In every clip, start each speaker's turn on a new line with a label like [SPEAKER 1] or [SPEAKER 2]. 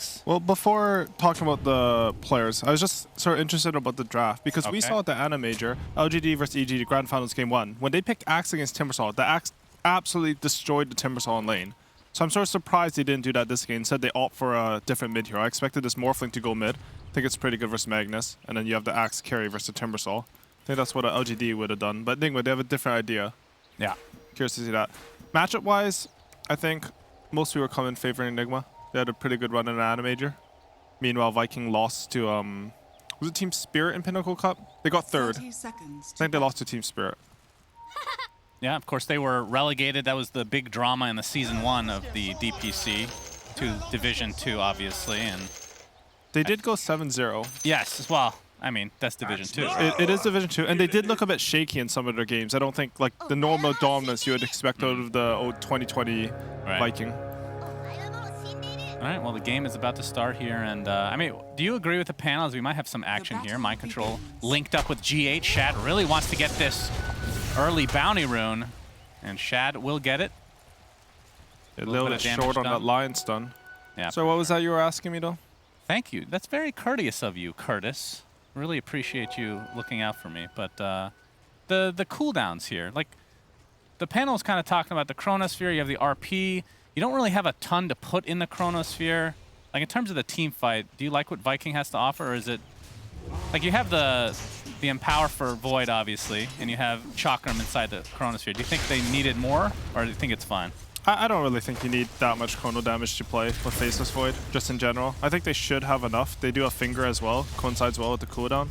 [SPEAKER 1] picks.
[SPEAKER 2] Well, before talking about the players, I was just sort of interested about the draft because we saw at the Anna Major, LGD versus EGD Grand Finals Game 1, when they picked Axe against Timbersaw, the Axe absolutely destroyed the Timbersaw in lane. So I'm sort of surprised they didn't do that this game. Instead, they opt for a different mid hero. I expected this Morphling to go mid. I think it's pretty good versus Magnus. And then you have the Axe carry versus Timbersaw. I think that's what an LGD would have done. But NIGMA, they have a different idea.
[SPEAKER 1] Yeah.
[SPEAKER 2] Curious to see that. Matchup-wise, I think most people are coming favoring NIGMA. They had a pretty good run in an Anna Major. Meanwhile, Viking lost to, was it Team Spirit in Pinnacle Cup? They got third. I think they lost to Team Spirit.
[SPEAKER 1] Yeah, of course, they were relegated. That was the big drama in the Season 1 of the DPC to Division 2, obviously. And
[SPEAKER 2] they did go 7-0.
[SPEAKER 1] Yes, well, I mean, that's Division 2.
[SPEAKER 2] It is Division 2, and they did look a bit shaky in some of their games. I don't think, like, the normal dominance you would expect out of the 2020 Viking.
[SPEAKER 1] All right, well, the game is about to start here, and I mean, do you agree with the panels? We might have some action here. Mind Control linked up with GH. Shad really wants to get this early bounty rune, and Shad will get it.
[SPEAKER 2] A little bit short on that lion stun.
[SPEAKER 1] Yeah.
[SPEAKER 2] So what was that you were asking me, though?
[SPEAKER 1] Thank you. That's very courteous of you, Curtis. Really appreciate you looking out for me. But the cooldowns here, like the panel is kind of talking about the Chronosphere. You have the RP. You don't really have a ton to put in the Chronosphere. Like in terms of the team fight, do you like what Viking has to offer, or is it like you have the Empower for Void, obviously, and you have Chakram inside the Chronosphere. Do you think they needed more, or do you think it's fine?
[SPEAKER 2] I don't really think you need that much chrono damage to play with Faceless Void, just in general. I think they should have enough. They do have Finger as well, coincides well with the cooldown.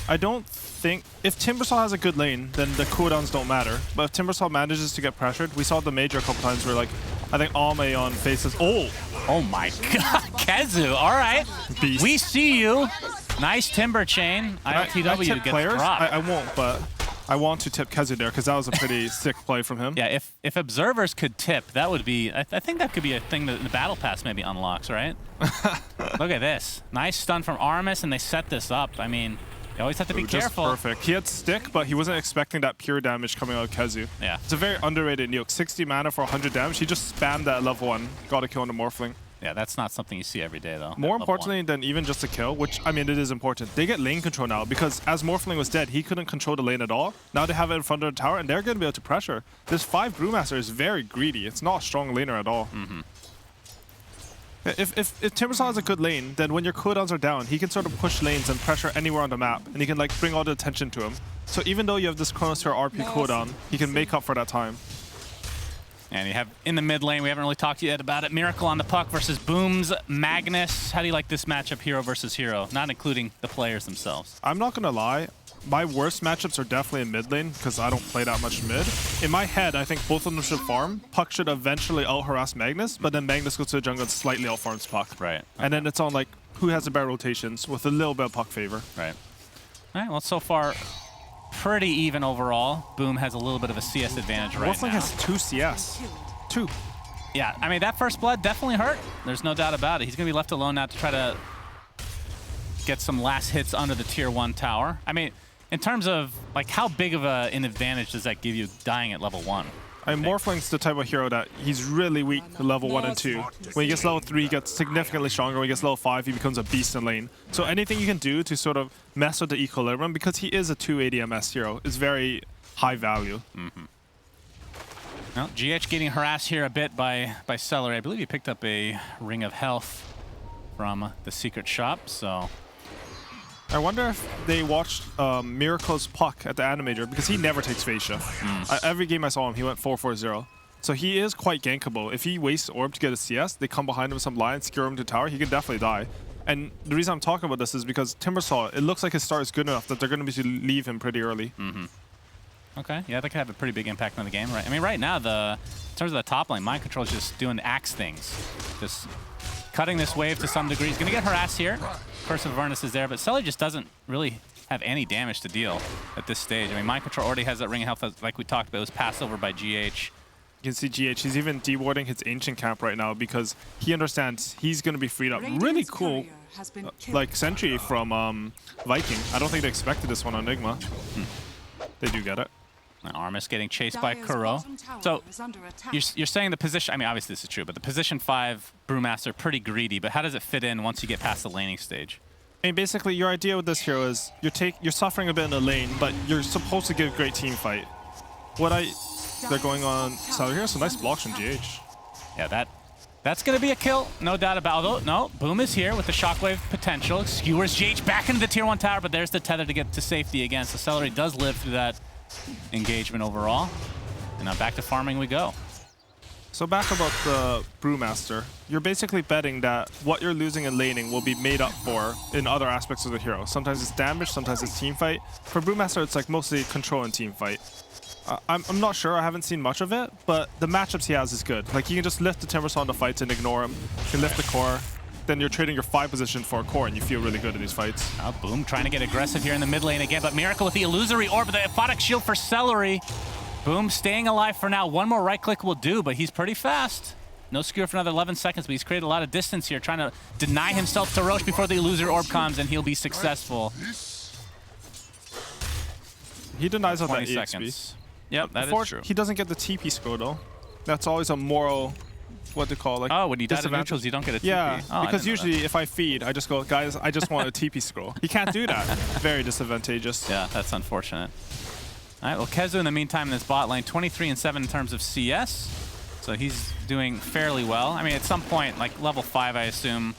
[SPEAKER 2] I don't think... If Timbersaw has a good lane, then the cooldowns don't matter. But if Timbersaw manages to get pressured, we saw the Major a couple times where, like, I think Ame on Faceless...
[SPEAKER 1] Oh my god, Kezu, all right.
[SPEAKER 2] Beast.
[SPEAKER 1] We see you. Nice Timber Chain. ILTW gets dropped.
[SPEAKER 2] I won't, but I want to tip Kezu there because that was a pretty sick play from him.
[SPEAKER 1] Yeah, if observers could tip, that would be... I think that could be a thing that the Battle Pass maybe unlocks, right? Look at this. Nice stun from Armis, and they set this up. I mean, you always have to be careful.
[SPEAKER 2] Just perfect. He had stick, but he wasn't expecting that pure damage coming out of Kezu.
[SPEAKER 1] Yeah.
[SPEAKER 2] It's a very underrated nuke. 60 mana for 100 damage. He just spammed that level 1. Got a kill on the Morphling.
[SPEAKER 1] Yeah, that's not something you see every day, though.
[SPEAKER 2] More importantly than even just a kill, which, I mean, it is important. They get lane control now because as Morphling was dead, he couldn't control the lane at all. Now they have it in front of the tower, and they're going to be able to pressure. This 5 Brewmaster is very greedy. It's not a strong laner at all. If Timbersaw has a good lane, then when your cooldowns are down, he can sort of push lanes and pressure anywhere on the map, and he can like bring all the attention to him. So even though you have this Chronosphere RP cooldown, he can make up for that time.
[SPEAKER 1] And you have in the mid lane, we haven't really talked yet about it, Miracle on the puck versus Boom's Magnus. How do you like this matchup, hero versus hero, not including the players themselves?
[SPEAKER 2] I'm not going to lie. My worst matchups are definitely in mid lane because I don't play that much mid. In my head, I think both of them should farm. Puck should eventually out-harass Magnus, but then Magnus goes to the jungle and slightly out-farms Puck.
[SPEAKER 1] Right. Okay.
[SPEAKER 2] And then it's on like who has the better rotations with a little bit of Puck favor.
[SPEAKER 1] Right. All right, well, so far, pretty even overall. Boom has a little bit of a CS advantage right now.
[SPEAKER 2] Morphling has 2 CS. 2.
[SPEAKER 1] Yeah, I mean, that first blood definitely hurt. There's no doubt about it. He's going to be left alone now to try to get some last hits under the tier 1 tower. I mean, in terms of, like, how big of an advantage does that give you dying at level 1?
[SPEAKER 2] I mean, Morphling's the type of hero that he's really weak to level 1 and 2. When he gets level 3, he gets significantly stronger. When he gets level 5, he becomes a beast in lane. So anything you can do to sort of mess with the equilibrium, because he is a 280 MS hero, is very high value.
[SPEAKER 1] Well, GH getting harassed here a bit by Celery. I believe he picked up a Ring of Health from the secret shop, so...
[SPEAKER 2] I wonder if they watched Miracle's Puck at the Animator, because he never takes Fascia. Every game I saw him, he went 4-4-0. So he is quite gankable. If he wastes Orb to get a CS, they come behind him with some Lions, secure him to tower, he can definitely die. And the reason I'm talking about this is because Timbersaw, it looks like his start is good enough that they're going to be to leave him pretty early.
[SPEAKER 1] Okay, yeah, that could have a pretty big impact on the game, right? I mean, right now, in terms of the top lane, Mind Control is just doing axe things. Just cutting this wave to some degree. He's going to get harassed here. Curse of Avernus is there, but Sully just doesn't really have any damage to deal at this stage. I mean, Mind Control already has that Ring of Health, like we talked about. It was passed over by GH.
[SPEAKER 2] You can see GH, he's even dewarding his Ancient Camp right now because he understands he's going to be freed up. Really cool, like, Sentry from Viking. I don't think they expected this one on NIGMA. They do get it.
[SPEAKER 1] Armis getting chased by Kuro. So you're saying the position, I mean, obviously this is true, but the position 5 Brewmaster, pretty greedy, but how does it fit in once you get past the laning stage?
[SPEAKER 2] I mean, basically, your idea with this hero is you're suffering a bit in the lane, but you're supposed to give great team fight. They're going on Salary here, so nice blocks from GH.
[SPEAKER 1] Yeah, that's going to be a kill, no doubt about it. Although, no, Boom is here with the shockwave potential. Skewers GH back into the tier 1 tower, but there's the tether to get to safety again. So Celery does live through that engagement overall. And now back to farming we go.
[SPEAKER 2] So back about the Brewmaster, you're basically betting that what you're losing in laning will be made up for in other aspects of the hero. Sometimes it's damage, sometimes it's team fight. For Brewmaster, it's like mostly control and team fight. I'm not sure, I haven't seen much of it, but the matchups he has is good. Like, you can just lift the Timbersaw into fights and ignore him. You can lift the core, then you're trading your 5 position for a core, and you feel really good in these fights.
[SPEAKER 1] Boom trying to get aggressive here in the mid lane again, but Miracle with the illusory orb, the aphotic shield for Celery. Boom staying alive for now. One more right click will do, but he's pretty fast. No skewer for another 11 seconds, but he's created a lot of distance here, trying to deny himself to Roche before the illusory orb comes, and he'll be successful.
[SPEAKER 2] He denies on that
[SPEAKER 1] 20
[SPEAKER 2] EXP.
[SPEAKER 1] seconds. Yep, that is true.
[SPEAKER 2] He doesn't get the TP score though. That's always a moral, what they call, like,
[SPEAKER 1] when you die to neutrals, you don't get a TP.
[SPEAKER 2] Yeah, because usually if I feed, I just go, guys, I just want a TP scroll. He can't do that. Very disadvantageous.
[SPEAKER 1] Yeah, that's unfortunate. All right, well, Kezu in the meantime in this bot lane, 23-7 in terms of CS. So he's doing fairly well. I mean, at some point, like level 5, I assume,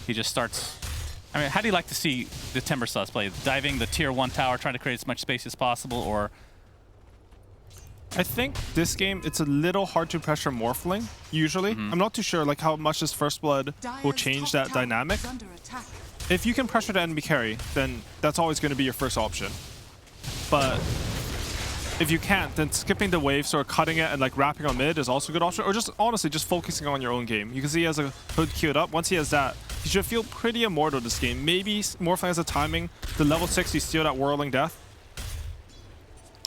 [SPEAKER 1] he just starts... I mean, how do you like to see the Timbersaws play? Diving the tier 1 tower, trying to create as much space as possible, or...
[SPEAKER 2] I think this game, it's a little hard to pressure Morphling, usually. I'm not too sure like how much this First Blood will change that dynamic. If you can pressure the enemy carry, then that's always going to be your first option. But if you can't, then skipping the waves or cutting it and like wrapping on mid is also a good option. Or just honestly, just focusing on your own game. You can see he has a hood queued up. Once he has that, he should feel pretty immortal this game. Maybe Morphling has a timing. The level 6, you steal that Whirling Death.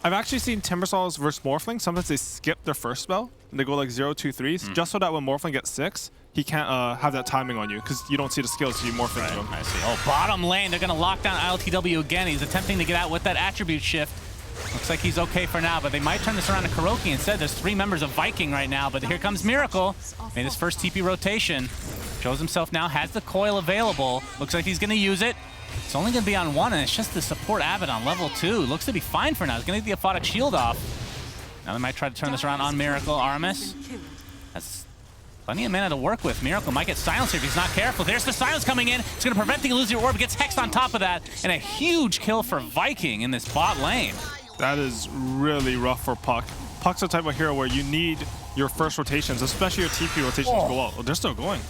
[SPEAKER 2] I've actually seen Timbersaws versus Morphling. Sometimes they skip their first spell and they go like 0-2-3s, just so that when Morphling gets 6, he can't have that timing on you because you don't see the skills, so you morph into him.
[SPEAKER 1] I see. Oh, bottom lane, they're going to lock down ILTW again. He's attempting to get out with that attribute shift. Looks like he's okay for now, but they might turn this around to Kuroki instead. There's 3 members of Viking right now, but here comes Miracle. Made his first TP rotation. Shows himself now, has the coil available. Looks like he's going to use it. It's only going to be on 1, and it's just the support Avid on level 2. Looks to be fine for now. He's going to get the aphotic shield off. Now they might try to turn this around on Miracle. Armis has plenty of mana to work with. Miracle might get silenced here if he's not careful. There's the silence coming in. It's going to prevent the illusory orb. Gets hexed on top of that, and a huge kill for Viking in this bot lane.
[SPEAKER 2] That is really rough for Puck. Puck's the type of hero where you need your first rotations, especially your TP rotations to go out. Oh, they're still going.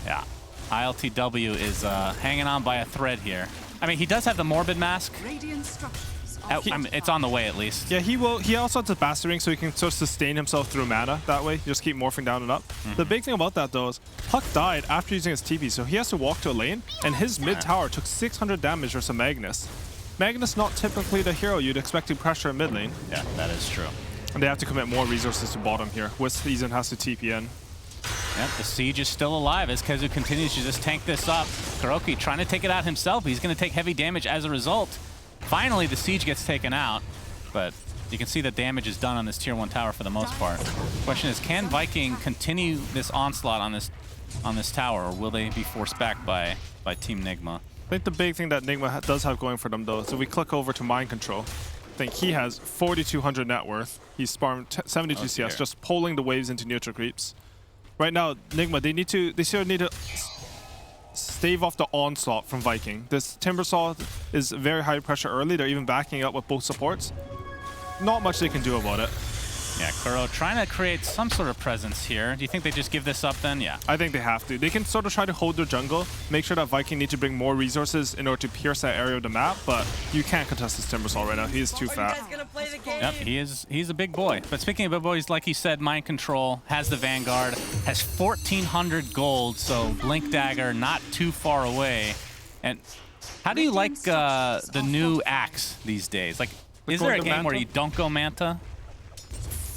[SPEAKER 1] Yeah. ILTW is hanging on by a thread here. I mean, he does have the Morbid Mask. I mean, it's on the way, at least.
[SPEAKER 2] Yeah, he will. He also has the Bastard Ring, so he can sort of sustain himself through mana that way. Just keep morphing down and up. The big thing about that, though, is Puck died after using his TP, so he has to walk to a lane, and his mid tower took 600 damage versus Magnus. Magnus not typically the hero you'd expect to pressure a mid lane.
[SPEAKER 1] Yeah, that is true.
[SPEAKER 2] And they have to commit more resources to bottom here. Wisseason has to TP in.
[SPEAKER 1] Yep, the siege is still alive as Kezu continues to just tank this up. Kuroki trying to take it out himself. He's going to take heavy damage as a result. Finally, the siege gets taken out, but you can see the damage is done on this tier 1 tower for the most part. Question is, can Viking continue this onslaught on this tower, or will they be forced back by Team NIGMA?
[SPEAKER 2] I think the big thing that NIGMA does have going for them, though, is if we click over to Mind Control, I think he has 4,200 net worth. He's farmed 72 CS, just pulling the waves into neutral creeps. Right now, NIGMA, they sort of need to stave off the onslaught from Viking. This Timbersaw is very high pressure early. They're even backing up with both supports. Not much they can do about it.
[SPEAKER 1] Yeah, Kuro trying to create some sort of presence here. Do you think they just give this up then? Yeah.
[SPEAKER 2] I think they have to. They can sort of try to hold their jungle, make sure that Viking need to bring more resources in order to pierce that area of the map, but you can't contest this Timbersaw right now. He is too fat.
[SPEAKER 1] Yep, he's a big boy. But speaking of big boys, like he said, Mind Control has the Vanguard, has 1,400 gold, so Blink Dagger not too far away. And how do you like the new axe these days? Like, is there a game where you don't go Manta?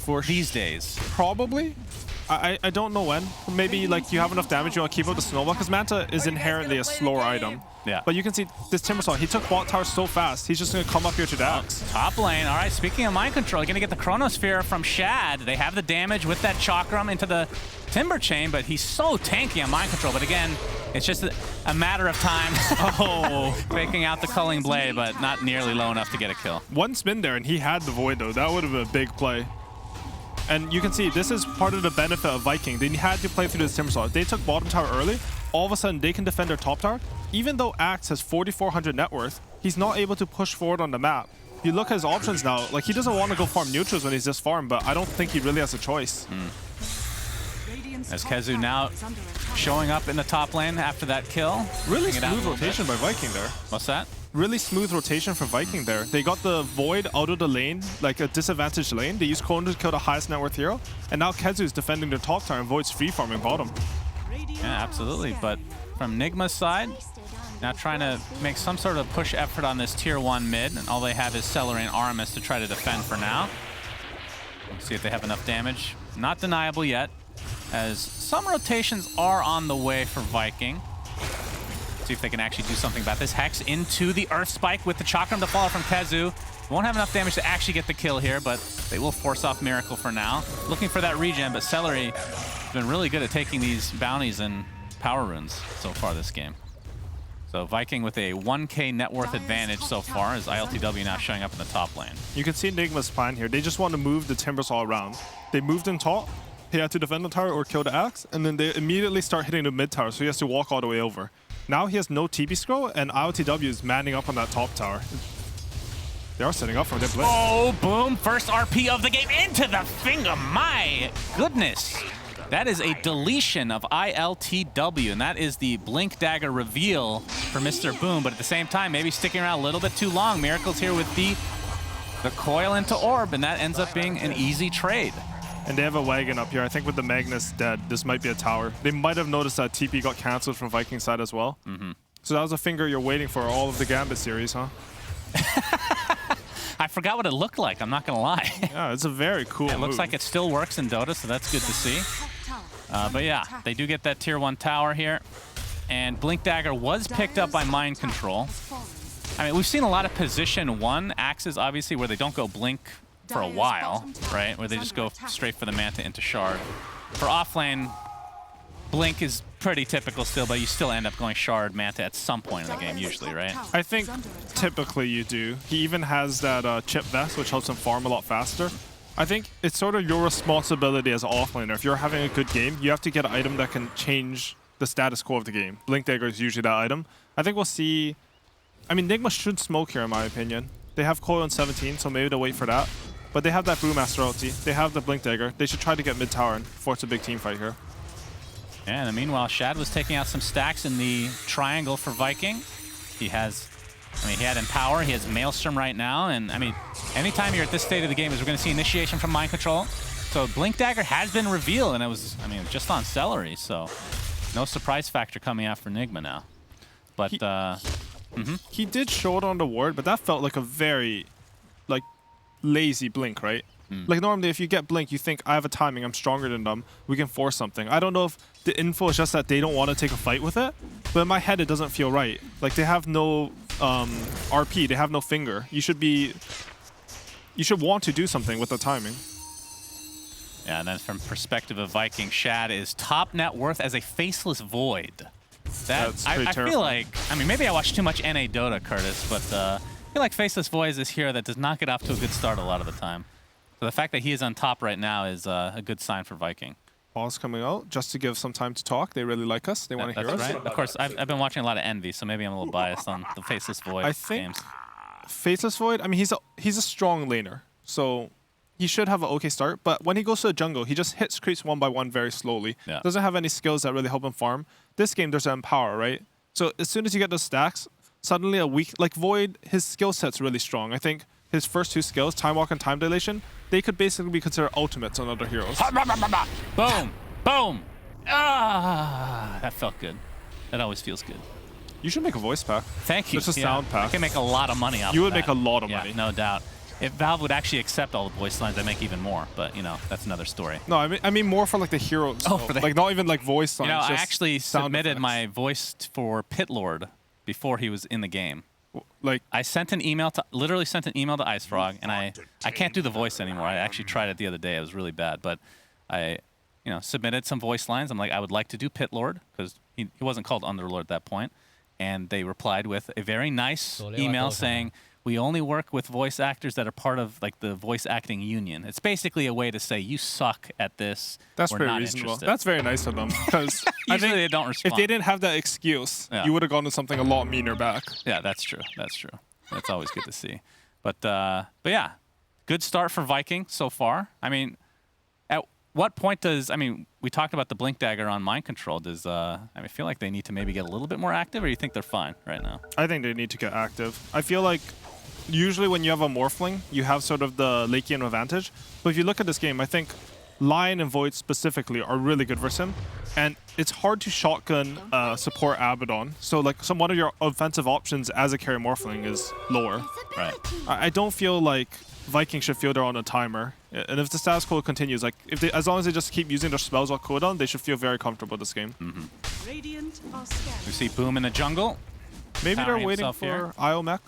[SPEAKER 2] For
[SPEAKER 1] these days?
[SPEAKER 2] Probably. I don't know when. Maybe like you have enough damage, you want to keep up the snowball, because Manta is inherently a slower item.
[SPEAKER 1] Yeah.
[SPEAKER 2] But you can see this Timbersaw, he took bot tower so fast, he's just going to come up here to the axe.
[SPEAKER 1] Top lane. All right, speaking of mind control, you're going to get the Chronosphere from Shad. They have the damage with that Chakram into the Timber Chain, but he's so tanky on mind control. But again, it's just a matter of time. Oh, faking out the Culling Blade, but not nearly low enough to get a kill.
[SPEAKER 2] One spin there, and he had the Void, though. That would have been a big play. And you can see, this is part of the benefit of Viking. They had to play through this Timbersaw. If they took bottom tower early, all of a sudden they can defend their top tower. Even though Axe has 4,400 net worth, he's not able to push forward on the map. If you look at his options now, like he doesn't want to go farm neutrals when he's this farm, but I don't think he really has a choice.
[SPEAKER 1] As KheZu now showing up in the top lane after that kill.
[SPEAKER 2] Really smooth rotation by Viking there.
[SPEAKER 1] What's that?
[SPEAKER 2] Really smooth rotation for Viking there. They got the Void out of the lane, like a disadvantaged lane. They used Chrono to kill the highest net worth hero. And now KheZu is defending their top tower and Void's free farming bottom.
[SPEAKER 1] Yeah, absolutely. But from NIGMA's side, now trying to make some sort of push effort on this tier 1 mid. And all they have is Celery and Aramis to try to defend for now. Let's see if they have enough damage. Not deniable yet, as some rotations are on the way for Viking. See if they can actually do something about this. Hex into the Earth Spike with the Chakram to follow from KheZu. Won't have enough damage to actually get the kill here, but they will force off Miracle for now. Looking for that regen, but Celery has been really good at taking these bounties and power runes so far this game. So Viking with a 1k net worth advantage so far, as ILTW now showing up in the top lane.
[SPEAKER 2] You can see NIGMA's plan here. They just want to move the Timbersaw around. They moved in top. He had to defend the tower or kill the axe, and then they immediately start hitting the mid tower, so he has to walk all the way over. Now he has no TP scroll, and ILTW is manning up on that top tower. They are setting up for their blitz.
[SPEAKER 1] Oh, boom. First RP of the game into the finger. My goodness. That is a deletion of ILTW, and that is the Blink Dagger reveal for Mr. Boom, but at the same time, maybe sticking around a little bit too long. Miracle's here with the coil into Orb, and that ends up being an easy trade.
[SPEAKER 2] And they have a wagon up here. I think with the Magnus dead, this might be a tower. They might have noticed that TP got cancelled from Viking side as well. So that was a finger you're waiting for all of the Gambit series, huh?
[SPEAKER 1] I forgot what it looked like, I'm not going to lie.
[SPEAKER 2] Yeah, it's a very cool move.
[SPEAKER 1] It looks like it still works in Dota, so that's good to see. But yeah, they do get that tier 1 tower here. And Blink Dagger was picked up by Mind Control. I mean, we've seen a lot of position 1 axes, obviously, where they don't go Blink for a while, right? Where they just go straight for the Manta into Shard. For offlane, Blink is pretty typical still, but you still end up going Shard, Manta at some point in the game, usually, right?
[SPEAKER 2] I think typically you do. He even has that chip vest, which helps him farm a lot faster. I think it's sort of your responsibility as an offlaner. If you're having a good game, you have to get an item that can change the status quo of the game. Blink Dagger is usually that item. I think we'll see... I mean, NIGMA should smoke here, in my opinion. They have Coil in 17, so maybe they'll wait for that. But they have that Brewmaster ulti. They have the Blink Dagger. They should try to get mid-tower and force a big team fight here.
[SPEAKER 1] Yeah, and meanwhile, Shad was taking out some stacks in the triangle for Viking. He has... I mean, he had Empower, he has Maelstrom right now, and I mean, anytime you're at this state of the game is we're going to see initiation from Mind Control. So Blink Dagger has been revealed, and it was, I mean, just on Celery, so no surprise factor coming out for NIGMA now. But,
[SPEAKER 2] he did show it on the ward, but that felt like a very, like, lazy blink, right? Like, normally if you get blink, you think, I have a timing, I'm stronger than them, we can force something. I don't know if the info is just that they don't want to take a fight with it, but in my head it doesn't feel right. Like, they have no RP, they have no finger. You should want to do something with the timing.
[SPEAKER 1] Yeah, and then from perspective of Viking, Shad is top net worth as a faceless void.
[SPEAKER 2] That's pretty
[SPEAKER 1] I
[SPEAKER 2] terrifying.
[SPEAKER 1] feel like, I mean, maybe I watch too much NA Dota, Curtis, but I feel like faceless void is this hero that does not get off to a good start a lot of the time. So the fact that he is on top right now is a good sign for Viking.
[SPEAKER 2] Pause coming out just to give some time to talk. They really like us. They want to hear us.
[SPEAKER 1] That's right. Of course, I've been watching a lot of Envy, so maybe I'm a little biased on the Faceless Void
[SPEAKER 2] I think
[SPEAKER 1] games.
[SPEAKER 2] Faceless Void, I mean, he's a strong laner, so he should have an okay start. But when he goes to the jungle, he just hits creeps one by one very slowly.
[SPEAKER 1] Yeah.
[SPEAKER 2] Doesn't have any skills that really help him farm. This game, there's an Empower, right? So as soon as you get those stacks, suddenly a weak... Like, Void, his skill set's really strong. I think his first 2 skills, Time Walk and Time Dilation, they could basically be considered ultimates on other heroes.
[SPEAKER 1] Boom! Boom! Ah, that felt good. That always feels good.
[SPEAKER 2] You should make a voice pack.
[SPEAKER 1] Thank you.
[SPEAKER 2] Just a sound pack.
[SPEAKER 1] I can make a lot of money off of that.
[SPEAKER 2] You would make a lot of money.
[SPEAKER 1] No doubt. If Valve would actually accept all the voice lines, I'd make even more. But, you know, that's another story.
[SPEAKER 2] No, I mean more for like the heroes.
[SPEAKER 1] Oh, for the
[SPEAKER 2] like not even like voice lines.
[SPEAKER 1] You know, I
[SPEAKER 2] just
[SPEAKER 1] actually submitted
[SPEAKER 2] effects.
[SPEAKER 1] my voice for Pit Lord before he was in the game.
[SPEAKER 2] Like
[SPEAKER 1] I sent an email to, literally sent an email to Ice Frog, and I can't do the voice anymore. I actually tried it the other day. It was really bad, but I, you know, submitted some voice lines. I'm like, I would like to do Pit Lord because he wasn't called Underlord at that point, and they replied with a very nice email saying, we only work with voice actors that are part of like the voice acting union. It's basically a way to say you suck at this.
[SPEAKER 2] That's
[SPEAKER 1] We're
[SPEAKER 2] pretty
[SPEAKER 1] not
[SPEAKER 2] reasonable.
[SPEAKER 1] interested.
[SPEAKER 2] That's very nice of them because I think
[SPEAKER 1] they don't respond.
[SPEAKER 2] if they didn't have that excuse, you would have gone to something a lot meaner back.
[SPEAKER 1] Yeah, that's true. That's true. That's always good to see. But yeah, good start for Viking so far. I mean, at what point does, I mean, we talked about the Blink Dagger on Mind Control. Does, I feel like they need to maybe get a little bit more active, or you think they're fine right now?
[SPEAKER 2] I think they need to get active. I feel like usually when you have a Morphling, you have sort of the late game advantage. But if you look at this game, I think Lion and Void specifically are really good versus him. And it's hard to shotgun support Abaddon. So like one of your offensive options as a carry Morphling is lower.
[SPEAKER 1] Right.
[SPEAKER 2] I don't feel like Viking should feel they're on a timer. And if the status quo continues, like if they, as long as they just keep using their spells while cooldown, they should feel very comfortable this game.
[SPEAKER 1] We see Boom in the jungle.
[SPEAKER 2] Maybe they're waiting for Io mech.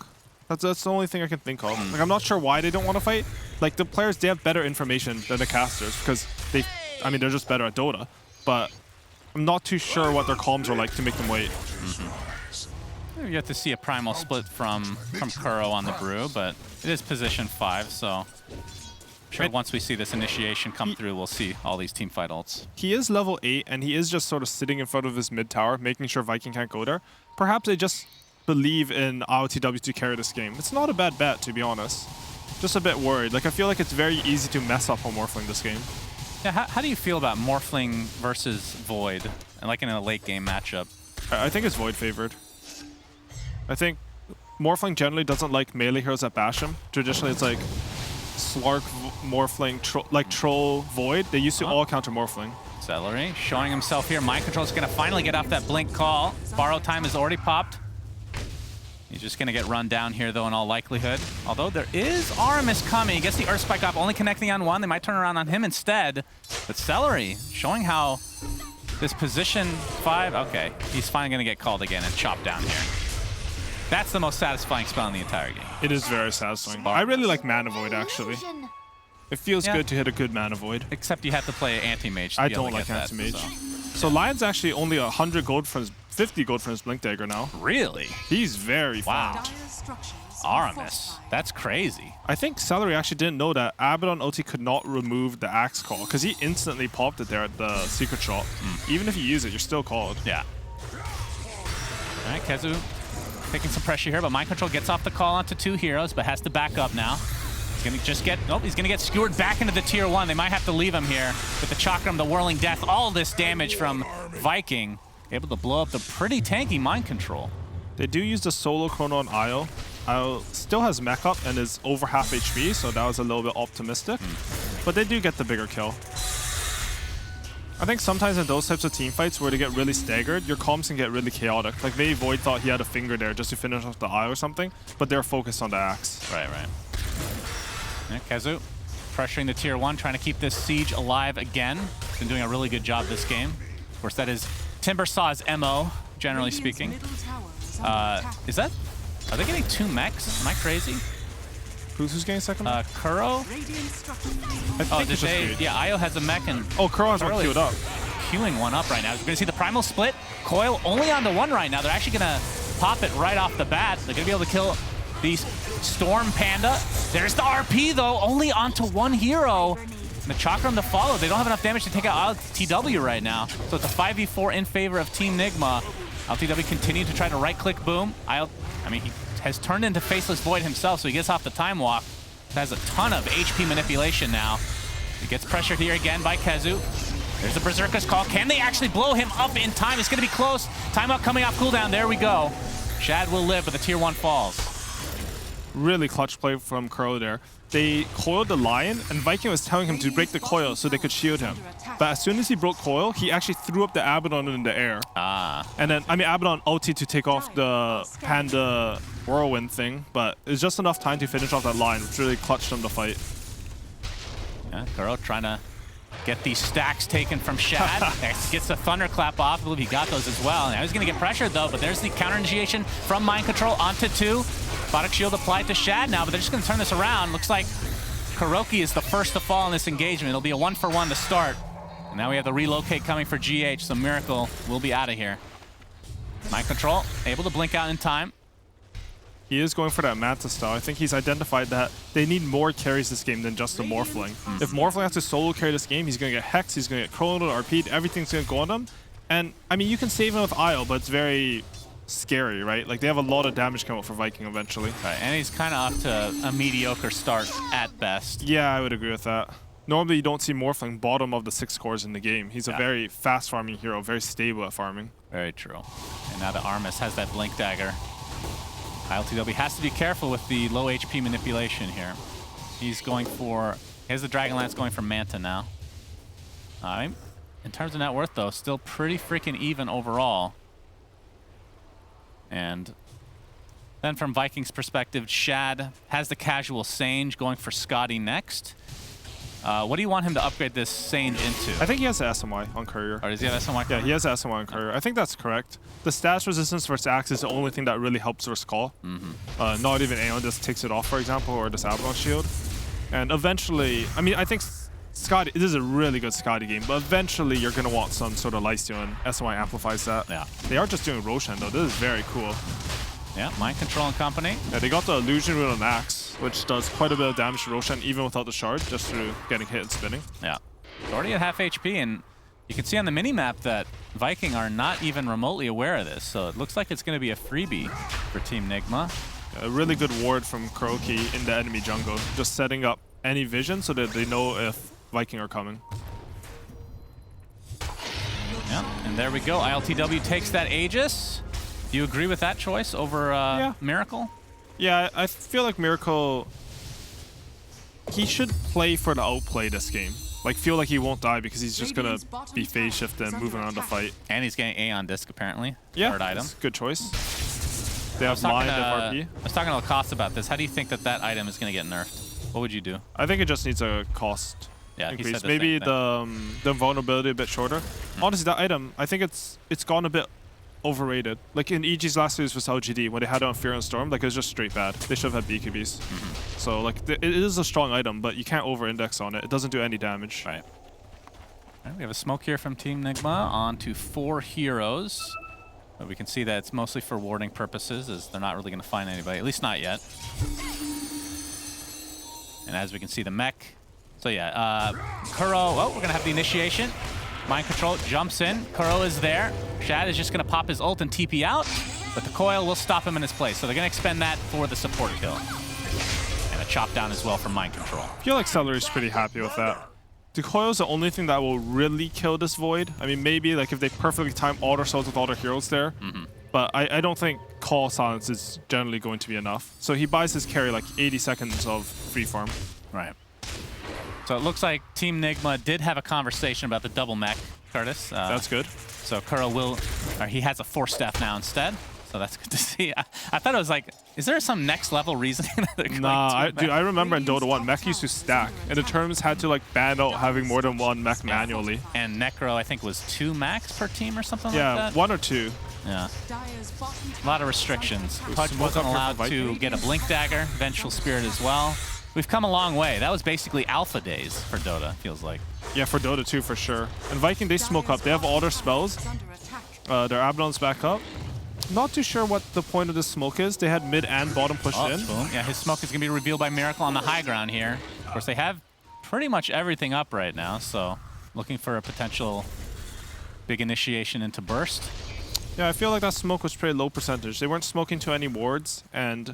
[SPEAKER 2] That's the only thing I can think of. Like I'm not sure why they don't want to fight. Like the players, they have better information than the casters because they're just better at Dota. But I'm not too sure what their comms are like to make them wait.
[SPEAKER 1] You get to see a primal split from Kuro on the Brew, but it is position 5, so I'm sure once we see this initiation come through, we'll see all these teamfight ults.
[SPEAKER 2] He is level 8, and he is just sort of sitting in front of his mid tower, making sure Viking can't go there. Perhaps they just believe in IoTW to carry this game. It's not a bad bet, to be honest. Just a bit worried. Like I feel like it's very easy to mess up on Morphling this game.
[SPEAKER 1] Yeah, how do you feel about Morphling versus Void, and like in a late game matchup?
[SPEAKER 2] I think it's Void favored. I think Morphling generally doesn't like melee heroes that bash him. Traditionally, it's like Slark, Morphling, Troll, Void. They used to all counter Morphling.
[SPEAKER 1] Celery showing himself here. Mind Control is going to finally get off that blink call. Borrow time is already popped. He's just going to get run down here, though, in all likelihood. Although there is Aramis coming. He gets the Earth Spike off, only connecting on one. They might turn around on him instead. But Celery showing how this position 5... Okay, he's finally going to get called again and chopped down here. That's the most satisfying spell in the entire game.
[SPEAKER 2] It is very satisfying. I really like Mana Void, actually. It feels good to hit a good Mana Void.
[SPEAKER 1] Except you have to play Anti-Mage.
[SPEAKER 2] I don't like Anti-Mage. So Lion's actually only 100 gold for his 50 gold for his Blink Dagger now.
[SPEAKER 1] Really?
[SPEAKER 2] He's very fast.
[SPEAKER 1] Aramis. That's crazy.
[SPEAKER 2] I think Celery actually didn't know that Abaddon ulti could not remove the Axe Call because he instantly popped it there at the Secret Shot. Even if you use it, you're still called.
[SPEAKER 1] Yeah. All right, Kezu taking some pressure here, but Mind Control gets off the call onto 2 heroes, but has to back up now. He's gonna just get, nope, he's gonna get skewered back into the tier 1. They might have to leave him here with the Chakram, the Whirling Death, all this damage from Viking. Able to blow up the pretty tanky Mind Control.
[SPEAKER 2] They do use the solo chrono on Io. Io still has mech up and is over half HP, so that was a little bit optimistic. But they do get the bigger kill. I think sometimes in those types of team fights where they get really staggered, your comms can get really chaotic. Like maybe Void thought he had a finger there just to finish off the eye or something, but they're focused on the axe.
[SPEAKER 1] Right. Yeah, Kezu pressuring the tier 1, trying to keep this siege alive again. He's been doing a really good job this game. Of course, that is Timbersaw's MO, generally speaking. Are they getting 2 mechs? Am I crazy?
[SPEAKER 2] Who's getting second?
[SPEAKER 1] Kuro? Yeah, Io has a mech and...
[SPEAKER 2] Oh, Kuro has one queued up.
[SPEAKER 1] Queuing one up right now. We're going to see the Primal Split. Coil only onto 1 right now. They're actually going to pop it right off the bat. They're going to be able to kill the Storm Panda. There's the RP, though, only onto 1 hero. And the Chakram to follow. They don't have enough damage to take out LTW right now. So it's a 5v4 in favor of Team NIGMA. LTW continued to try to right-click Boom. He has turned into Faceless Void himself, so he gets off the Time Walk. Has a ton of HP manipulation now. He gets pressured here again by Kezu. There's the Berserker's call. Can they actually blow him up in time? It's going to be close. Time Walk coming off cooldown. There we go. Shad will live, but the tier 1 falls.
[SPEAKER 2] Really clutch play from Kuro there. They coiled the Lion, and Viking was telling him to break the coil so they could shield him. But as soon as he broke coil, he actually threw up the Abaddon in the air. And then, I mean, Abaddon ulti to take off the Panda Whirlwind thing, but it's just enough time to finish off that Lion, which really clutched him the fight.
[SPEAKER 1] Yeah, Kuro trying to get these stacks taken from Shad. Gets the Thunderclap off. I believe he got those as well. Now he's going to get pressured, though, but there's the counter initiation from Mind Control onto 2. Bodic Shield applied to Shad now, but they're just going to turn this around. Looks like Kuroki is the first to fall in this engagement. It'll be a 1-for-1 to start. And now we have the relocate coming for GH, so Miracle will be out of here. Mind Control, able to blink out in time.
[SPEAKER 2] He is going for that Manta style. I think he's identified that they need more carries this game than just the Morphling. If Morphling has to solo carry this game, he's going to get Hex, he's going to get Chrono, RP'd, everything's going to go on him. And, I mean, you can save him with Isle, but it's very scary, right? Like, they have a lot of damage coming out for Viking eventually.
[SPEAKER 1] Right, and he's kind of off to a mediocre start at best.
[SPEAKER 2] Yeah, I would agree with that. Normally, you don't see Morphling bottom of the 6 cores in the game. He's a very fast farming hero, very stable at farming.
[SPEAKER 1] Very true. And now the Armis has that Blink Dagger. ILTW has to be careful with the low HP manipulation here. He's going for... Here's the Dragonlance going for Manta now. In terms of net worth, though, still pretty freaking even overall. And then from Vikings' perspective, Shad has the casual Sage going for Scotty next. What do you want him to upgrade this Sage into?
[SPEAKER 2] I think he has the SMY on Courier.
[SPEAKER 1] Or does he have SMY?
[SPEAKER 2] Yeah, he has the SMY on Courier. I think that's correct. The stats resistance versus Axe is the only thing that really helps versus Call. Not even Aeon just takes it off, for example, or this Abaddon Shield. And eventually, I mean, I think Scotty, this is a really good Scotty game, but eventually you're going to want some sort of lifesteal, and SMY amplifies that.
[SPEAKER 1] Yeah.
[SPEAKER 2] They are just doing Roshan, though. This is very cool.
[SPEAKER 1] Yeah, Mind Control and company.
[SPEAKER 2] Yeah, they got the Illusion Rune on Axe, which does quite a bit of damage to Roshan, even without the shard, just through getting hit and spinning.
[SPEAKER 1] Yeah. It's already at half HP, and you can see on the mini-map that Viking are not even remotely aware of this, so it looks like it's going to be a freebie for Team NIGMA.
[SPEAKER 2] A really good ward from Kuroki in the enemy jungle, just setting up any vision so that they know if Viking are coming.
[SPEAKER 1] Yeah, and there we go. ILTW takes that Aegis. Do you agree with that choice over Miracle?
[SPEAKER 2] Yeah, I feel like Miracle, he should play for the outplay this game. Like, feel like he won't die because he's just going to be phase shifted and moving around the fight.
[SPEAKER 1] And he's getting Aeon Disc, apparently.
[SPEAKER 2] Yeah,
[SPEAKER 1] third item.
[SPEAKER 2] Good choice. They have Mind FRP.
[SPEAKER 1] I was talking to Lacoste about this. How do you think that that item is going to get nerfed? What would you do?
[SPEAKER 2] I think it just needs a cost increase.
[SPEAKER 1] He said
[SPEAKER 2] Maybe the vulnerability a bit shorter. Honestly, that item, I think it's gone a bit overrated. Like in EG's last series with LGD, when they had it on Fear and Storm, like it was just straight bad. They should have had BKBs. So like it is a strong item, but you can't over-index on it. It doesn't do any damage.
[SPEAKER 1] Right. We have a smoke here from Team NIGMA on to 4 heroes. But we can see that it's mostly for warding purposes, as they're not really going to find anybody, at least not yet. And as we can see, the mech. So yeah, Kuro, oh, we're going to have the initiation. Mind Control jumps in. Kuro is there. Shad is just going to pop his ult and TP out, but the coil will stop him in his place. So they're going to expend that for the support kill. And a chop down as well from Mind Control.
[SPEAKER 2] I feel like Celery's pretty happy with that. The coil is the only thing that will really kill this Void. I mean, maybe like if they perfectly time all their souls with all their heroes there. But I don't think Call Silence is generally going to be enough. So he buys his carry like 80 seconds of free farm.
[SPEAKER 1] Right. So it looks like Team NIGMA did have a conversation about the double mech, Curtis.
[SPEAKER 2] That's good.
[SPEAKER 1] So Kuro will, or he has a 4-staff now instead. So that's good to see. I thought it was like, is there some next level reasoning that they're going
[SPEAKER 2] Nah,
[SPEAKER 1] to
[SPEAKER 2] dude, I remember in Dota 1, mech used to stack, and the terms had to like ban out having more than one mech manually.
[SPEAKER 1] And Necro, I think, was 2 max per team or something like that?
[SPEAKER 2] Yeah, 1 or 2.
[SPEAKER 1] Yeah. A lot of restrictions. Pudge wasn't allowed to get a Blink Dagger, Vengeful Spirit as well. We've come a long way. That was basically alpha days for Dota, feels like.
[SPEAKER 2] Yeah, for Dota 2 for sure. And Viking, they smoke up. They have all their spells. Their Abaddon's back up. Not too sure what the point of this smoke is. They had mid and bottom pushed in.
[SPEAKER 1] Boom. Yeah, his smoke is going to be revealed by Miracle on the high ground here. Of course, they have pretty much everything up right now, so looking for a potential big initiation into Burst.
[SPEAKER 2] Yeah, I feel like that smoke was pretty low percentage. They weren't smoking to any wards, and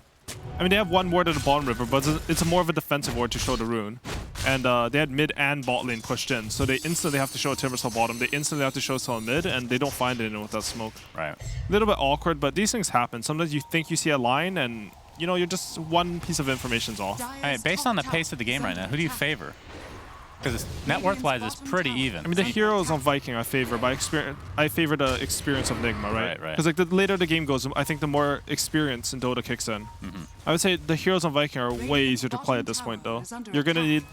[SPEAKER 2] I mean, they have 1 ward at the bottom river, but it's more of a defensive ward to show the rune. And they had mid and bot lane pushed in, so they instantly have to show a Timbersaw bottom. They instantly have to show someone mid, and they don't find anyone with that smoke.
[SPEAKER 1] Right.
[SPEAKER 2] A little bit awkward, but these things happen. Sometimes you think you see a line, and you know, you're just one piece of information's off.
[SPEAKER 1] All right, based on the pace of the game right now, who do you favor? Because net worth-wise, it's pretty even.
[SPEAKER 2] I mean, the heroes on Viking I favor by experience. I favor the experience of NIGMA, right?
[SPEAKER 1] Right.
[SPEAKER 2] Because like the later the game goes, I think the more experience in Dota kicks in. I would say the heroes on Viking are way easier to play at this point, though. You're gonna need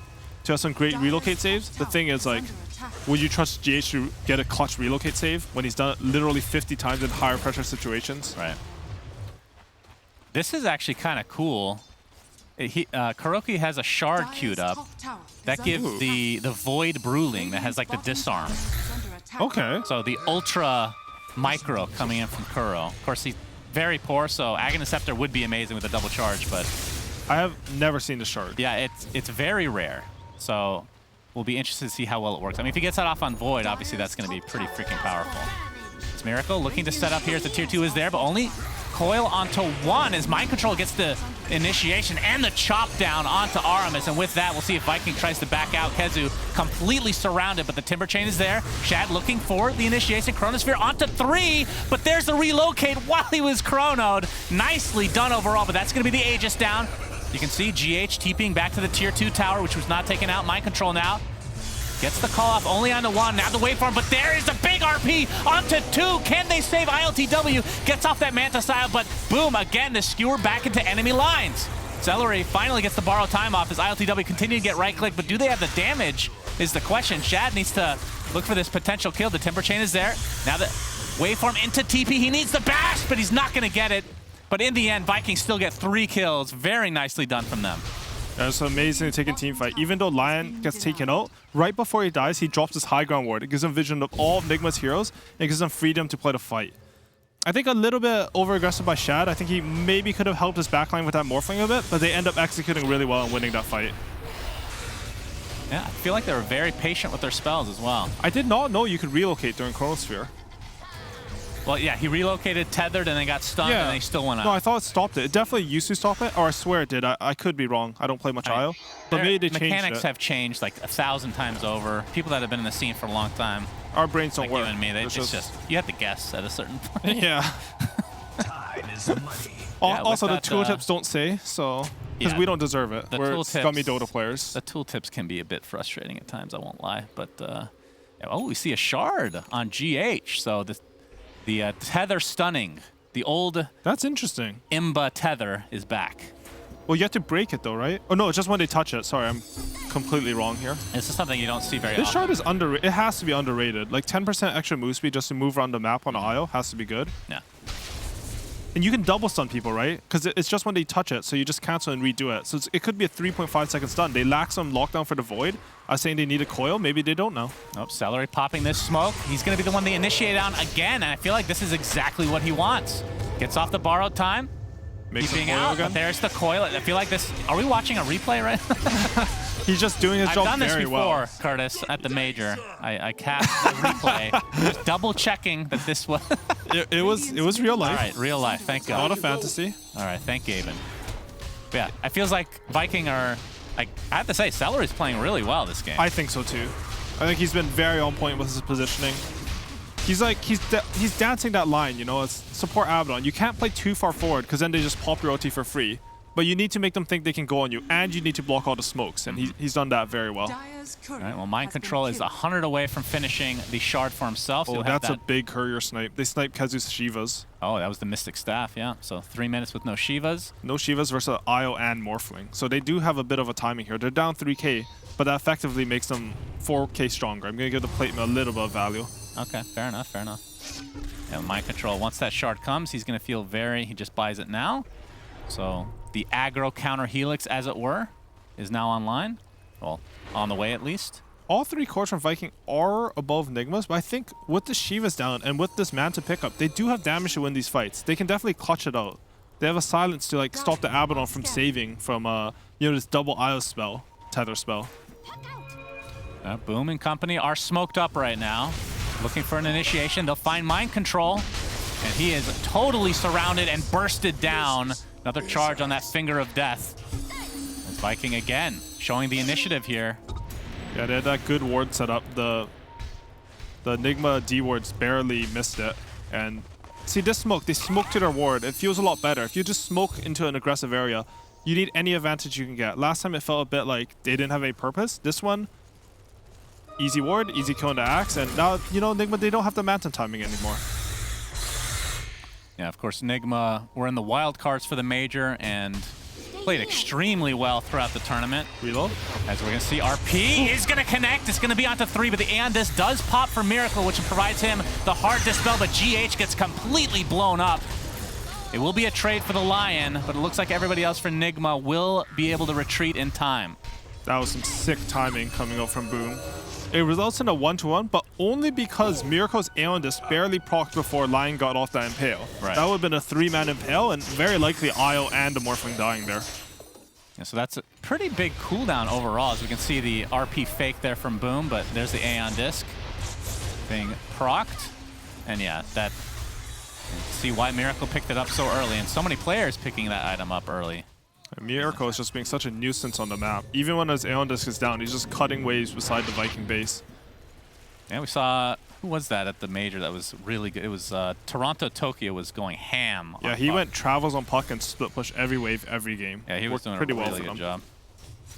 [SPEAKER 2] to have some great relocate saves. The thing is, like, would you trust GH to get a clutch relocate save when he's done it literally 50 times in higher pressure situations?
[SPEAKER 1] Right. This is actually kind of cool. Kuroki has a shard queued up. That gives the Void Bruling that has like the disarm.
[SPEAKER 2] Okay.
[SPEAKER 1] So the Ultra Micro coming in from Kuro. Of course, he's very poor, so Aghanim Scepter would be amazing with a double charge, but...
[SPEAKER 2] I have never seen the shard.
[SPEAKER 1] Yeah, it's very rare. So we'll be interested to see how well it works. I mean, if he gets that off on Void, obviously that's going to be pretty freaking powerful. It's Miracle looking to set up here as the tier 2 is there, but only coil onto 1 as Mind Control gets the initiation and the chop down onto Aramis. And with that, we'll see if Viking tries to back out. Kezu completely surrounded, but the Timber Chain is there. Shad looking for the initiation. Chronosphere onto 3, but there's the relocate while he was chronoed. Nicely done overall, but that's going to be the Aegis down. You can see GH TPing back to the tier 2 tower, which was not taken out. Mind Control now. Gets the call off only onto 1. Now the waveform, but there is the big RP onto 2. Can they save ILTW? Gets off that Manta Style, but boom, again, the skewer back into enemy lines. Celery finally gets the borrow time off as ILTW continue to get right-click, but do they have the damage is the question. Shad needs to look for this potential kill. The Timber Chain is there. Now the waveform into TP. He needs the bash, but he's not going to get it. But in the end, Vikings still get 3 kills. Very nicely done from them.
[SPEAKER 2] It's amazing to take a team fight. Even though Lion gets taken out, right before he dies, he drops his high ground ward. It gives him vision of all of NIGMA's heroes, and it gives him freedom to play the fight. I think a little bit over-aggressive by Shad. I think he maybe could have helped his backline with that morphling a bit, but they end up executing really well and winning that fight.
[SPEAKER 1] Yeah, I feel like they were very patient with their spells as well.
[SPEAKER 2] I did not know you could relocate during Chronosphere.
[SPEAKER 1] Well, yeah, he relocated, tethered, and then got stunned, and then he still went out.
[SPEAKER 2] No, I thought it stopped it. It definitely used to stop it, or I swear it did. I could be wrong. I don't play much IO. But maybe they changed it.
[SPEAKER 1] Mechanics have changed like 1,000 times over. People that have been in the scene for a long time.
[SPEAKER 2] Our brains don't
[SPEAKER 1] like
[SPEAKER 2] work.
[SPEAKER 1] You and me, it's just, you have to guess at a certain point.
[SPEAKER 2] Yeah.
[SPEAKER 3] Time is money.
[SPEAKER 2] Also, the tooltips don't say, so... Because we don't deserve it. We're scummy Dota players.
[SPEAKER 1] The tooltips can be a bit frustrating at times, I won't lie. But, oh, we see a shard on GH. So the tether stunning, the old...
[SPEAKER 2] That's interesting.
[SPEAKER 1] Imba tether is back.
[SPEAKER 2] Well, you have to break it though, right? Oh no, it's just when they touch it. Sorry, I'm completely wrong here.
[SPEAKER 1] This is something you don't see very often.
[SPEAKER 2] This shard is underrated. It has to be underrated. Like 10% extra move speed just to move around the map on IO has to be good.
[SPEAKER 1] Yeah.
[SPEAKER 2] And you can double stun people, right? Because it's just when they touch it, so you just cancel and redo it. So it could be a 3.5 second stun. They lack some lockdown for the Void. I was saying they need a coil. Maybe they don't know.
[SPEAKER 1] Nope, Celery popping this smoke. He's going to be the one they initiate on again, and I feel like this is exactly what he wants. Gets off the borrowed time. Keeping out, again. But there's the coil. I feel like this... Are we watching a replay right now?
[SPEAKER 2] He's just doing his job very well.
[SPEAKER 1] I've done this before, Curtis, at the Major. I cast a replay, just double checking that this was...
[SPEAKER 2] it was real life.
[SPEAKER 1] All right, real life, thank God.
[SPEAKER 2] Not a fantasy.
[SPEAKER 1] All right, thank Gaben. But yeah, it feels like Viking are... I have to say, Celery's playing really well this game.
[SPEAKER 2] I think so too. I think he's been very on point with his positioning. He's like, he's dancing that line, you know, it's support Abaddon. You can't play too far forward because then they just pop your ulti for free. But you need to make them think they can go on you, and you need to block all the smokes, and he's done that very well.
[SPEAKER 1] All right, well, Mind Control is 100 away from finishing the shard for himself.
[SPEAKER 2] Oh, that's a big courier snipe. They sniped Kezu's Shivas.
[SPEAKER 1] Oh, that was the Mystic Staff, yeah. So 3 minutes with no Shivas.
[SPEAKER 2] No Shivas versus IO and Morphling. So they do have a bit of a timing here. They're down 3k, but that effectively makes them 4k stronger. I'm going to give the plate a little bit of value.
[SPEAKER 1] Okay, fair enough, fair enough. And Mind Control, once that shard comes, he's going to feel he just buys it now. So the aggro counter helix, as it were, is now online. Well, on the way at least.
[SPEAKER 2] All 3 cores from Viking are above NIGMA's, but I think with the Shivas down and with this Manta pickup, they do have damage to win these fights. They can definitely clutch it out. They have a silence to like stop the Abaddon from saving from you know, this double IO spell, tether spell.
[SPEAKER 1] Boom and company are smoked up right now. Looking for an initiation. They'll find Mind Control. And he is totally surrounded and bursted down. Another charge on that Finger of Death. It's Viking again, showing the initiative here.
[SPEAKER 2] Yeah, they had that good ward set up. The NIGMA D wards barely missed it. And See this smoke, they smoke to their ward. It feels a lot better. If you just smoke into an aggressive area, you need any advantage you can get. Last time it felt a bit like they didn't have any purpose. This one, easy ward, easy kill on the axe, and now, you know, NIGMA, they don't have the mountain timing anymore.
[SPEAKER 1] Yeah, of course, NIGMA were in the wild cards for the major and played extremely well throughout the tournament.
[SPEAKER 2] Reload.
[SPEAKER 1] As we're going to see, RP is going to connect. It's going to be onto 3, but the Aeon Disc does pop for Miracle, which provides him the hard dispel, but GH gets completely blown up. It will be a trade for the Lion, but it looks like everybody else for NIGMA will be able to retreat in time.
[SPEAKER 2] That was some sick timing coming out from Boom. It results in a 1-to-1, but only because Miracle's Aeon Disc barely procced before Lion got off that Impale.
[SPEAKER 1] Right.
[SPEAKER 2] That would have been a 3-man Impale, and very likely Io and the Morphling dying there.
[SPEAKER 1] Yeah, so that's a pretty big cooldown overall, as we can see the RP fake there from Boom, but there's the Aeon Disc being procced. And yeah, that, you can see why Miracle picked it up so early, and so many players picking that item up early.
[SPEAKER 2] Miracle is just being such a nuisance on the map. Even when his Aeon Disc is down, he's just cutting waves beside the Viking base.
[SPEAKER 1] Yeah, we saw, who was that at the major that was really good? It was Toronto Tokyo was going ham.
[SPEAKER 2] Yeah, he went travels on puck and split push every wave, every game.
[SPEAKER 1] Yeah, he was doing
[SPEAKER 2] pretty
[SPEAKER 1] a really
[SPEAKER 2] well
[SPEAKER 1] good
[SPEAKER 2] for
[SPEAKER 1] job.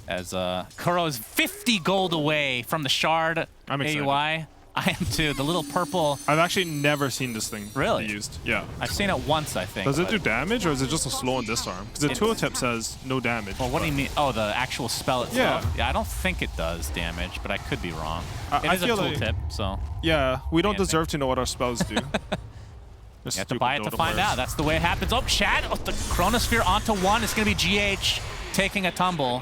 [SPEAKER 1] As Kuro is 50 gold away from the Shard
[SPEAKER 2] I'm excited.
[SPEAKER 1] AUI. I am too. The little purple.
[SPEAKER 2] I've actually never seen this thing
[SPEAKER 1] Really?
[SPEAKER 2] used. Yeah.
[SPEAKER 1] I've seen it once, I think.
[SPEAKER 2] Does it do damage, or is it just a slow and disarm? Because the tooltip says no damage.
[SPEAKER 1] Well, what do you mean? Oh, the actual spell itself.
[SPEAKER 2] Yeah.
[SPEAKER 1] Yeah, I don't think it does damage, but I could be wrong. It
[SPEAKER 2] I
[SPEAKER 1] is a
[SPEAKER 2] feel like-
[SPEAKER 1] tooltip, so
[SPEAKER 2] Yeah, we don't
[SPEAKER 1] Anything.
[SPEAKER 2] deserve to know what our spells do.
[SPEAKER 1] you have to buy it to find out. That's the way it happens. Oh, Chad, the Chronosphere onto 1. It's going to be GH taking a tumble.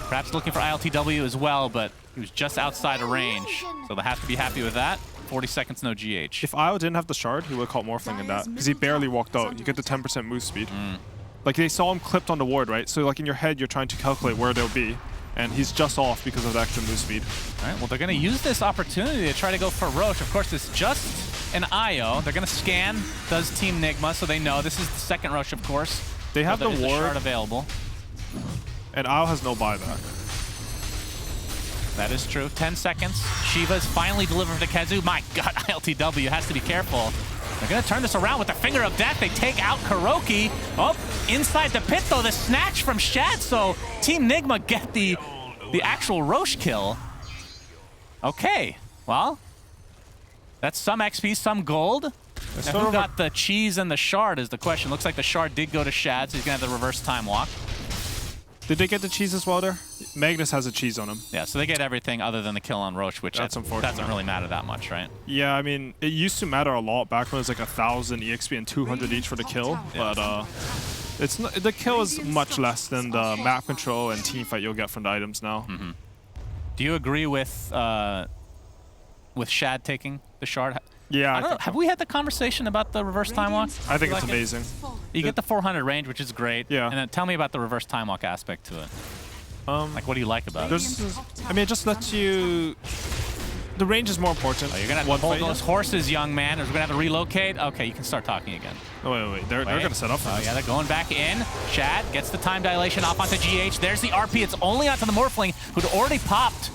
[SPEAKER 1] Perhaps looking for ILTW as well, but he was just outside of range, so they have to be happy with that. 40 seconds, no GH.
[SPEAKER 2] If Io didn't have the shard, he would have caught Morphling in that, because he barely walked out. You get the 10% move speed. Like, they saw him clipped on the ward, right? So, like, in your head, you're trying to calculate where they'll be, and he's just off because of the extra move speed.
[SPEAKER 1] All right, well, they're going to use this opportunity to try to go for Roche. Of course, it's just an IO. They're going to scan, does Team NIGMA, so they know this is the second Roche, of course.
[SPEAKER 2] They have
[SPEAKER 1] So
[SPEAKER 2] the
[SPEAKER 1] there is a
[SPEAKER 2] ward,
[SPEAKER 1] shard available.
[SPEAKER 2] and Io has no buyback.
[SPEAKER 1] That is true. 10 seconds. Shiva's finally delivered to Kezu. My God, ILTW has to be careful. They're going to turn this around with the Finger of Death. They take out Kuroki. Oh, inside the pit, though, the snatch from Shad. So Team NIGMA get the actual Roche kill. Okay, well, that's some XP, some gold. Now, who got the cheese and the shard is the question. Looks like the shard did go to Shad, so he's going to have the reverse time walk.
[SPEAKER 2] Did they get the cheese as well there? Magnus has a cheese on him.
[SPEAKER 1] Yeah, so they get everything other than the kill on Roche, which
[SPEAKER 2] That's unfortunate.
[SPEAKER 1] doesn't really matter that much, right?
[SPEAKER 2] Yeah, I mean, it used to matter a lot back when it was like 1,000 EXP and 200 each for the kill, but it's not, the kill is much less than the map control and team fight you'll get from the items now.
[SPEAKER 1] Do you agree with Shad taking the shard?
[SPEAKER 2] Yeah,
[SPEAKER 1] I don't know, have we had the conversation about the reverse time walk?
[SPEAKER 2] I think
[SPEAKER 1] You
[SPEAKER 2] it's
[SPEAKER 1] like it?
[SPEAKER 2] amazing.
[SPEAKER 1] You get the 400 range, which is great.
[SPEAKER 2] Yeah.
[SPEAKER 1] And then tell me about the reverse time walk aspect to it. Like, what do you like about it?
[SPEAKER 2] There's, I mean, it just lets you. The range is more important.
[SPEAKER 1] Oh, you're gonna have to hold those horses, young man, or we're gonna have to relocate. Okay, you can start talking again.
[SPEAKER 2] Oh, wait. They're gonna set up for
[SPEAKER 1] Oh
[SPEAKER 2] this.
[SPEAKER 1] yeah, they're going back in. Shad gets the time dilation off onto GH. There's the RP. It's only onto the Morphling, who'd already popped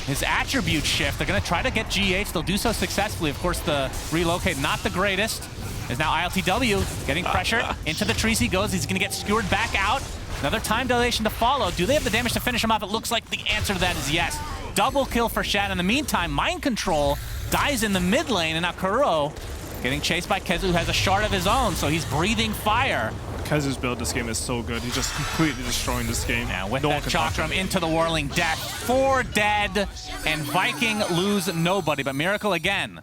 [SPEAKER 1] his attribute shift. They're gonna try to get GH. They'll do so successfully. Of course, the relocate not the greatest. Is now ILTW getting pressured into the trees. He goes. He's gonna get skewered back out. Another time dilation to follow. Do they have the damage to finish him off? It looks like the answer to that is yes. Double kill for Shad. In the meantime, Mind Control dies in the mid lane, and now Kuro getting chased by Kezu, who has a shard of his own, so he's breathing fire.
[SPEAKER 2] Kezu's build this game is so good. He's just completely destroying this game.
[SPEAKER 1] And with
[SPEAKER 2] No one
[SPEAKER 1] that
[SPEAKER 2] can touch
[SPEAKER 1] Chakram
[SPEAKER 2] him.
[SPEAKER 1] into the Whirling Death. 4 dead, and Viking lose nobody. But Miracle again,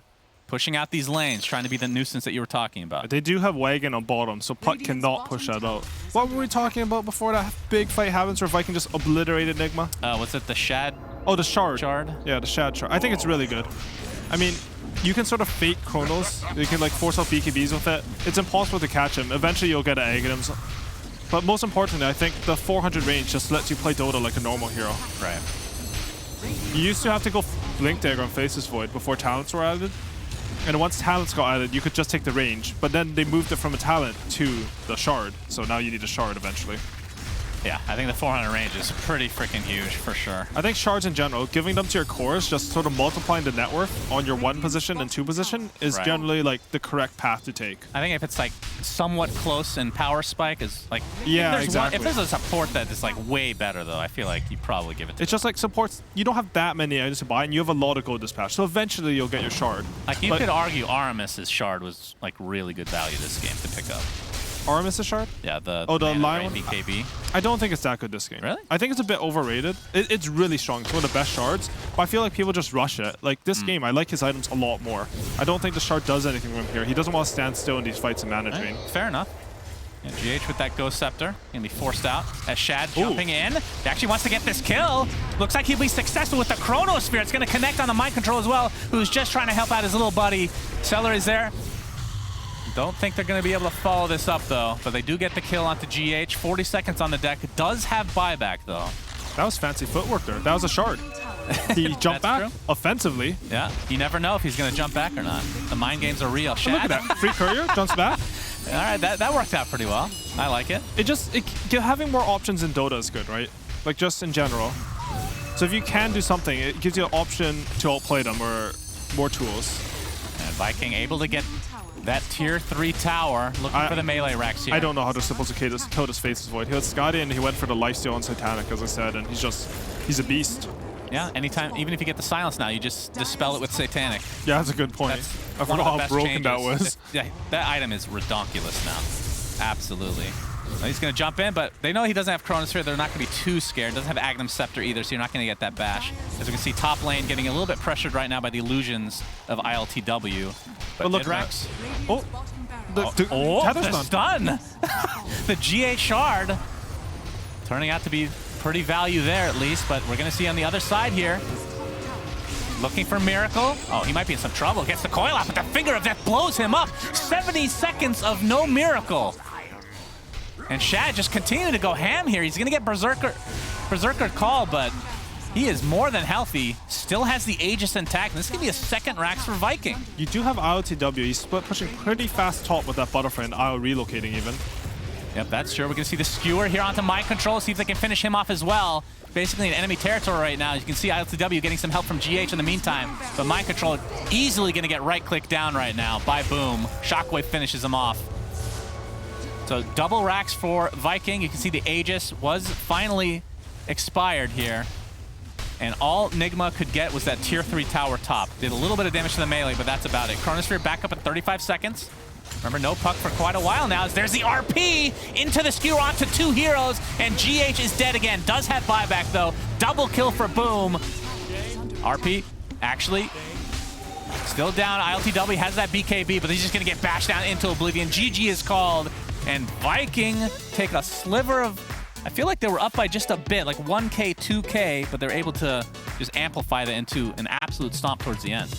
[SPEAKER 1] pushing out these lanes, trying to be the nuisance that you were talking about.
[SPEAKER 2] They do have Wagon on bottom, so Puck cannot push that out. What were we talking about before that big fight happens where Viking just obliterated NIGMA?
[SPEAKER 1] Was it the Shad
[SPEAKER 2] Oh, the shard.
[SPEAKER 1] shard?
[SPEAKER 2] Yeah, the Shad shard. I think it's really good. I mean, you can sort of fake Chronos. You can like force out BKBs with it. It's impossible to catch him. Eventually you'll get Aghanim's. But most importantly, I think the 400 range just lets you play Dota like a normal hero.
[SPEAKER 1] Right.
[SPEAKER 2] You used to have to go Blink Dagger on Faceless Void before talents were added. And once talents got added, you could just take the range. But then they moved it from a talent to the shard. So now you need a shard eventually.
[SPEAKER 1] Yeah, I think the 400 range is pretty freaking huge for sure.
[SPEAKER 2] I think shards in general, giving them to your cores, just sort of multiplying the net worth on your 1 position and 2 position is
[SPEAKER 1] Right.
[SPEAKER 2] generally like the correct path to take.
[SPEAKER 1] I think if it's like somewhat close in power spike is like
[SPEAKER 2] Yeah,
[SPEAKER 1] if
[SPEAKER 2] exactly.
[SPEAKER 1] If there's a support that is like way better though, I feel like you probably give it to.
[SPEAKER 2] It's just like supports, you don't have that many items to buy and you have a lot of gold dispatch, so eventually you'll get your shard.
[SPEAKER 1] Like you
[SPEAKER 2] But
[SPEAKER 1] could argue Aramis's shard was like really good value this game to pick up.
[SPEAKER 2] Aramis is shard?
[SPEAKER 1] Yeah, the
[SPEAKER 2] Oh, the
[SPEAKER 1] mana
[SPEAKER 2] lion
[SPEAKER 1] drain
[SPEAKER 2] one?
[SPEAKER 1] BKB.
[SPEAKER 2] I don't think it's that good this game.
[SPEAKER 1] Really?
[SPEAKER 2] I think it's a bit overrated. It's really strong. It's one of the best shards, but I feel like people just rush it. Like this game, I like his items a lot more. I don't think the shard does anything from here. He doesn't want to stand still in these fights in mana drain.
[SPEAKER 1] Fair enough. And GH with that Ghost Scepter, gonna be forced out as Shad jumping in. He actually wants to get this kill. Looks like he'll be successful with the Chronosphere. It's gonna connect on the mind control as well, who's just trying to help out his little buddy. Seller is there. Don't think they're gonna be able to follow this up though, but they do get the kill onto GH. 40 seconds on the deck. It does have buyback though.
[SPEAKER 2] That was fancy footwork there. That was a shard. He jumped back
[SPEAKER 1] true.
[SPEAKER 2] offensively.
[SPEAKER 1] Yeah, you never know if he's gonna jump back or not. The mind games are real.
[SPEAKER 2] But look
[SPEAKER 1] Shad.
[SPEAKER 2] at that. Free courier jumps back.
[SPEAKER 1] All right, that worked out pretty well. I like it.
[SPEAKER 2] Having more options in Dota is good, right? Like just in general. So if you can do something, it gives you an option to outplay them or more tools.
[SPEAKER 1] And Viking able to get that tier 3 tower, looking for the melee racks here.
[SPEAKER 2] I don't know how they're supposed to kill this Faceless Void. He had Skadi and he went for the lifesteal on Satanic, as I said, and he's a beast.
[SPEAKER 1] Yeah, anytime, even if you get the silence now, you just dispel it with Satanic.
[SPEAKER 2] Yeah, that's a good point. I
[SPEAKER 1] One of
[SPEAKER 2] forgot
[SPEAKER 1] the
[SPEAKER 2] how
[SPEAKER 1] best
[SPEAKER 2] broken that
[SPEAKER 1] changes.
[SPEAKER 2] was.
[SPEAKER 1] Yeah, that item is redonkulous now. Absolutely. Well, he's going to jump in, but they know he doesn't have Chronosphere. They're not going to be too scared. Doesn't have Agnum Scepter either, so you're not going to get that bash. As we can see, top lane getting a little bit pressured right now by the illusions of ILTW. But
[SPEAKER 2] look at
[SPEAKER 1] Midrax.
[SPEAKER 2] Oh, the
[SPEAKER 1] The stun! The GA shard turning out to be pretty value there at least, but we're going to see on the other side here. Looking for Miracle. Oh, he might be in some trouble. Gets the coil out, but the Finger of Death blows him up. 70 seconds of no Miracle. And Shad just continuing to go ham here. He's going to get Berserker call, but he is more than healthy. Still has the Aegis intact. This is going to be a second Rax for Viking.
[SPEAKER 2] You do have ILTW. He's pushing pretty fast top with that Butterfly and IO relocating even.
[SPEAKER 1] Yep, that's true. We're going to see the Skewer here onto Mind Control. See if they can finish him off as well. Basically in enemy territory right now. You can see ILTW getting some help from GH in the meantime. But Mind Control easily going to get right-click down right now by Boom. Shockwave finishes him off. So double racks for Viking. You can see the Aegis was finally expired here. And all NIGMA could get was that tier 3 tower top. Did a little bit of damage to the melee, but that's about it. Chronosphere back up at 35 seconds. Remember, no puck for quite a while now. As there's the RP into the skewer onto 2 heroes, and GH is dead again. Does have buyback, though. Double kill for Boom. RP actually still down. ILTW has that BKB, but he's just going to get bashed down into oblivion. GG is called, and Viking take a sliver of... I feel like they were up by just a bit, like 1K, 2K, but they're able to just amplify that into an absolute stomp towards the end.